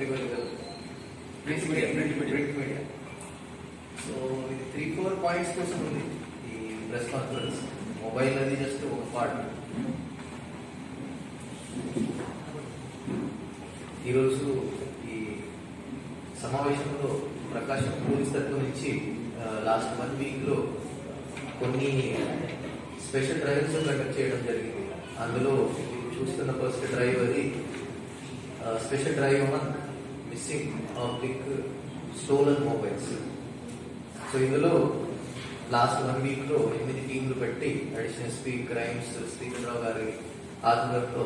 Print media. So ఇది 3-4 points కోసం ఉంది ఈ ప్రెస్ కాన్ఫరెన్స్. మొబైల్ అది జస్ట్ ఒక పార్ట్. ఈరోజు ఈ సమావేశంలో ప్రకాశం పోలీస్ తరఫు నుంచి లాస్ట్ 1 వీక్లో కొన్ని స్పెషల్ డ్రైవ్స్ కండక్ట్ చేయడం జరిగింది. అందులో చూస్తున్న ఫస్ట్ డ్రైవ్ అది special drive on missing oblique stolen mobiles. So ఇందులో లాస్ట్ 1 వీక్లో 8 టీంలు పెట్టి అడిషనల్ ఎస్పీ క్రైమ్స్ శ్రీధర్రావు గారి ఆధ్వర్యంలో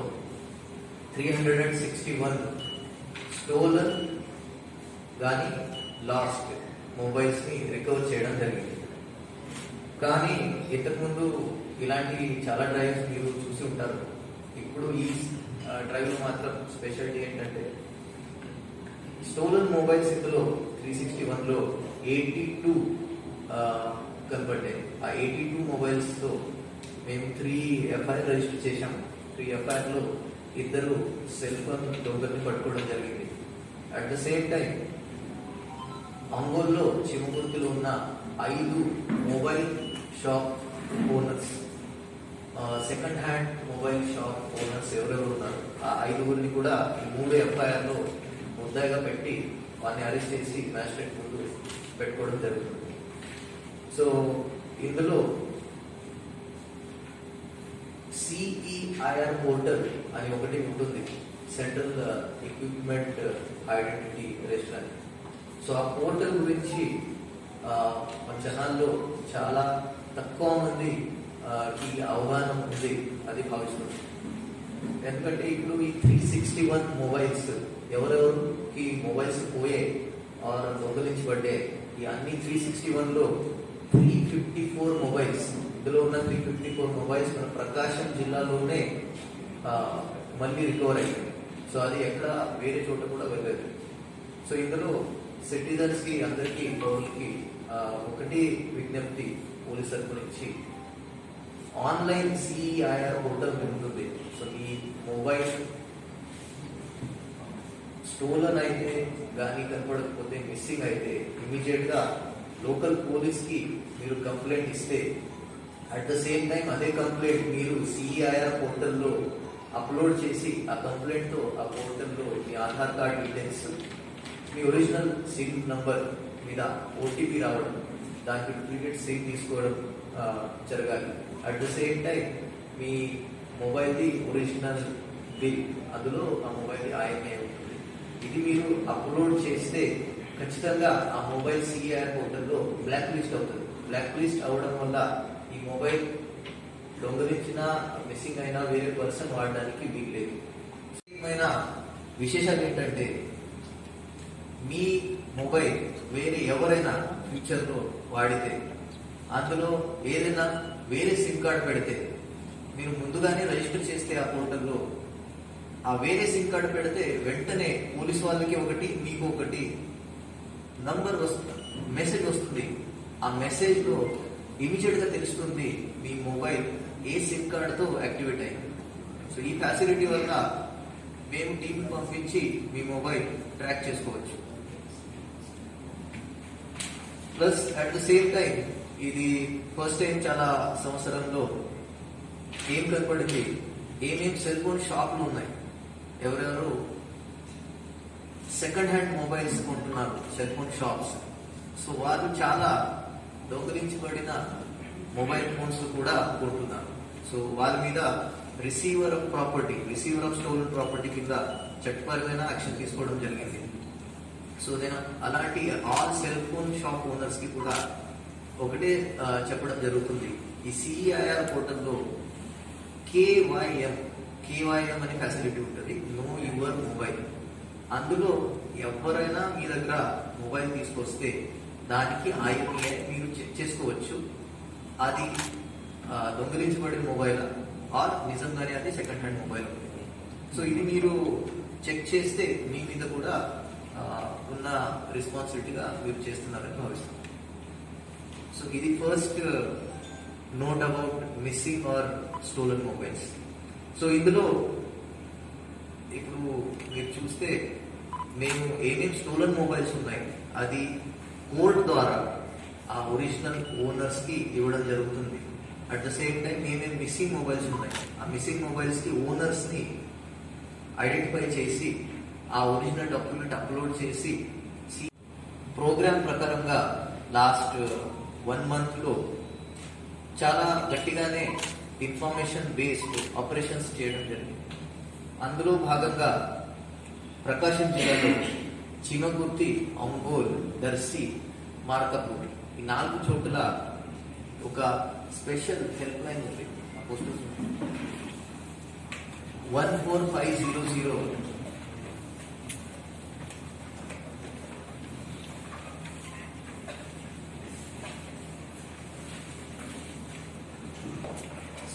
361 స్టోలన్ కానీ లాస్ట్ మొబైల్స్ని రికవర్ చేయడం జరిగింది. కానీ ఇంతకుముందు ఇలాంటి చాలా డ్రైవ్స్ మీరు చూసి ఉంటారు. ఇప్పుడు ఈ డ్రైవ్లో మాత్రం స్పెషాలిటీ ఏంటంటే స్టోలన్ మొబైల్స్ ఇందులో 361లో 82 కనబడ్డాయి. ఆ 82 మొబైల్స్తో మేము 3 ఎఫ్ఐఆర్ రిజిస్టర్ చేశాము. 3 ఎఫ్ఐఆర్లో 2 సెల్ ఫోన్ దొంగల్ని పట్టుకోవడం జరిగింది. అట్ ద సేమ్ టైం అంగోల్లో చిమగుర్తిలో ఉన్న 5 mobile shop owners, second hand mobile shop owners ఎవరెవరు ఉన్నారు ఆ 5గురిని కూడా 3 ఎఫ్ఐఆర్లో ముద్దాయిగా పెట్టి వారిని అరెస్ట్ చేసి మ్యాజిస్ట్రేట్ ముందు పెట్టుకోవడం జరుగుతుంది. సో ఇందులో CEIR పోర్టల్ అని ఒకటి ఉంటుంది, సెంట్రల్ ఎక్విప్మెంట్ ఐడెంటిటీ రిజిస్టర్ అని. సో ఆ పోర్టల్ గురించి మన జనాల్లో చాలా తక్కువ మంది ఈ అవగాహన ఉంది అది భావిస్తుంది. ఎందుకంటే ఇప్పుడు ఈ 361 మొబైల్స్ ఎవరెవరికి మొబైల్స్ పోయాయి ఆర్ దొంగలించబడ్డాయి, ఈ అన్ని 361లో 354 మొబైల్స్, ఇందులో ఉన్న 354 మొబైల్స్ మన ప్రకాశం జిల్లాలోనే మళ్ళీ రికవర్ అయ్యింది. సో అది ఎక్కడ వేరే చోట కూడా వెళ్ళలేదు. సో ఇందులో సిటిజన్స్ కి అందరికీ పౌరులకి ఒకటి విజ్ఞప్తి పోలీస్ తరఫు నుంచి, ఆన్లైన్ CEIR పోర్టల్ ఉంటుంది. సో ఈ మొబైల్ స్టోలన్ అయితే కానీ కనపడకపోతే, మిస్సింగ్ అయితే ఇమీడియట్ గా లోకల్ పోలీస్ కి మీరు కంప్లైంట్ ఇస్తే అట్ ద సేమ్ టైం అదే కంప్లైంట్ మీరు CEIR పోర్టల్లో అప్లోడ్ చేసి ఆ కంప్లైంట్ తో ఆ పోర్టల్లో మీ ఆధార్ కార్డ్ డీటెయిల్స్, మీ ఒరిజినల్ సిమ్ నంబర్ మీద OTP రావడం, దానికి డూప్లికేట్ సిమ్ తీసుకోవడం జరగాలి. అట్ ద సేమ్ టైం మీ మొబైల్ది ఒరిజినల్ బిల్, అందులో ఆ మొబైల్ IMEI ఉంటుంది. ఇది మీరు అప్లోడ్ చేస్తే ఖచ్చితంగా ఆ మొబైల్ CEIR పోర్టల్లో బ్లాక్ లిస్ట్ అవుతుంది. బ్లాక్ లిస్ట్ అవడం వల్ల ఈ మొబైల్ దొంగలించిన, మిస్సింగ్ అయినా వేరే పర్సన్ వాడడానికి వీల్లేదు. విశేషాలు ఏంటంటే మీ మొబైల్ వేరే ఎవరైనా ఫ్యూచర్లో వాడితే, అందులో ఏదైనా వేరే సిమ్ కార్డ్ పెడితే, మీరు ముందుగానే రిజిస్టర్ చేస్తే ఆ పోర్టల్లో ఆ వేరే సిమ్ కార్డు పెడితే వెంటనే పోలీస్ వాళ్ళకి ఒకటి, మీకు ఒకటి నంబర్ వస్తుంది, మెసేజ్ వస్తుంది. ఆ మెసేజ్ లో ఇమీడియట్ గా తెలుస్తుంది మీ మొబైల్ ఏ సిమ్ కార్డుతో యాక్టివేట్ అయింది. సో ఈ ఫెసిలిటీ వల్ల మేము టీం పంపించి మీ మొబైల్ ట్రాక్ చేసుకోవచ్చు. Plus at the same time ఇది ఫస్ట్ టైం చాలా సంవత్సరంలో ఏం కనపడింది, ఏమేమి సెల్ ఫోన్ షాపులు ఉన్నాయి, ఎవరెవరు సెకండ్ హ్యాండ్ మొబైల్స్ కొంటున్నారు, సెల్ ఫోన్ షాప్స్. సో వాళ్ళు చాలా దొంగిలించబడిన మొబైల్ ఫోన్స్ కూడా కొంటున్నారు. సో వాళ్ళ మీద రిసీవర్ ఆఫ్ స్టోలన్ ప్రాపర్టీ కింద చట్టపరమైన యాక్షన్ తీసుకోవడం జరిగింది. సో నేను అలాంటి all cell phone shop owners కి కూడా ఒకటే చెప్పడం జరుగుతుంది, ఈ CEIR పోర్టల్లో KYM అనే ఫెసిలిటీ ఉంటుంది, నో యువర్ మొబైల్. అందులో ఎవరైనా మీ దగ్గర మొబైల్ తీసుకొస్తే దానికి IMEI మీరు చెక్ చేసుకోవచ్చు, అది దొంగిలించబడిన మొబైల్ ఆర్ నిజంగానే అది సెకండ్ హ్యాండ్ మొబైల్ ఉంటుంది. సో ఇది మీరు చెక్ చేస్తే మీ మీద కూడా ఉన్న రెస్పాన్సిబిలిటీగా మీరు చేస్తున్నారని భావిస్తాం. సో ఇది first note about missing are stolen mobiles. So ఇందులో ఇప్పుడు మీరు చూస్తే మేము ఏమేమి స్టోలన్ మొబైల్స్ ఉన్నాయి అది కోర్ట్ ద్వారా ఆ ఒరిజినల్ ఓనర్స్ కి ఇవ్వడం జరుగుతుంది. అట్ ద సేమ్ టైం ఏమేమి మిస్సింగ్ మొబైల్స్ ఉన్నాయి ఆ మిస్సింగ్ మొబైల్స్ కి ఓనర్స్ ని ఐడెంటిఫై చేసి ఆ ఒరిజినల్ డాక్యుమెంట్ అప్లోడ్ చేసి ప్రోగ్రామ్ ప్రకారంగా లాస్ట్ 1 month లో చాలా గట్టిగానే ఇన్ఫర్మేషన్ బేస్డ్ ఆపరేషన్స్ చేయడం జరిగింది. అందులో భాగంగా ప్రకాశం జిల్లాలో చీమకుర్తి, ఒంగోలు, దర్శి, మార్కపూర్ ఈ 4 చోట్ల ఒక స్పెషల్ హెల్ప్ లైన్ ఉంది. 14500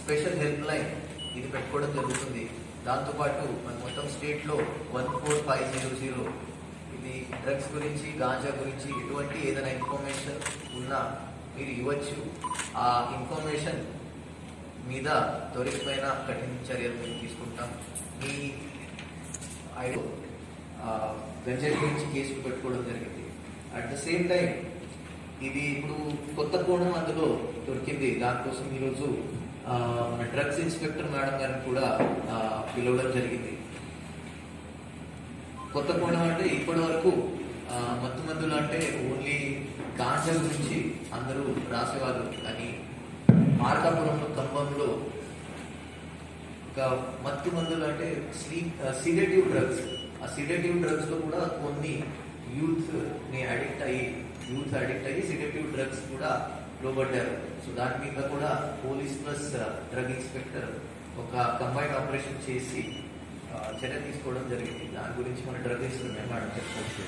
స్పెషల్ హెల్ప్ లైన్ ఇది పెట్టుకోవడం జరుగుతుంది. దాంతోపాటు మన మొత్తం స్టేట్లో 14500 ఇది డ్రగ్స్ గురించి, గాంజా గురించి ఎటువంటి ఏదైనా ఇన్ఫర్మేషన్ ఉన్నా మీరు ఇవ్వచ్చు. ఆ ఇన్ఫర్మేషన్ మీద త్వరితమైన కఠిన చర్యలు మేము తీసుకుంటాం. మీ గంజాయి గురించి కేసులు పెట్టుకోవడం జరిగింది. అట్ ద సేమ్ టైం ఇది ఇప్పుడు కొత్త కోణం అందులో దొరికింది. దానికోసం ఈరోజు మన డ్రగ్స్ ఇన్స్పెక్టర్ మేడం గారిని కూడా పిలవడం జరిగింది. కొత్త కోణం అంటే ఇప్పటి వరకు మత్తు మందులు అంటే ఓన్లీ గాంజా గురించి అందరూ రాసేవాళ్ళు. కానీ మార్కాపురంలో, ఖమ్మంలో ఒక మత్తు మందులు అంటే సిడేటివ్ డ్రగ్స్, ఆ సిడేటివ్ డ్రగ్స్ లో కూడా కొన్ని యూత్ అడిక్ట్ అయ్యి సిడేటివ్ డ్రగ్స్ కూడా లోబడ్డారు. సో దాని మీద కూడా పోలీస్ ప్లస్ డ్రగ్ ఇన్స్పెక్టర్ ఒక కంబైన్డ్ ఆపరేషన్ చేసి చర్య తీసుకోవడం జరిగింది. దాని గురించి మన డ్రగ్ ఇన్స్పెక్టర్ మేడం చెప్పుకోవచ్చు.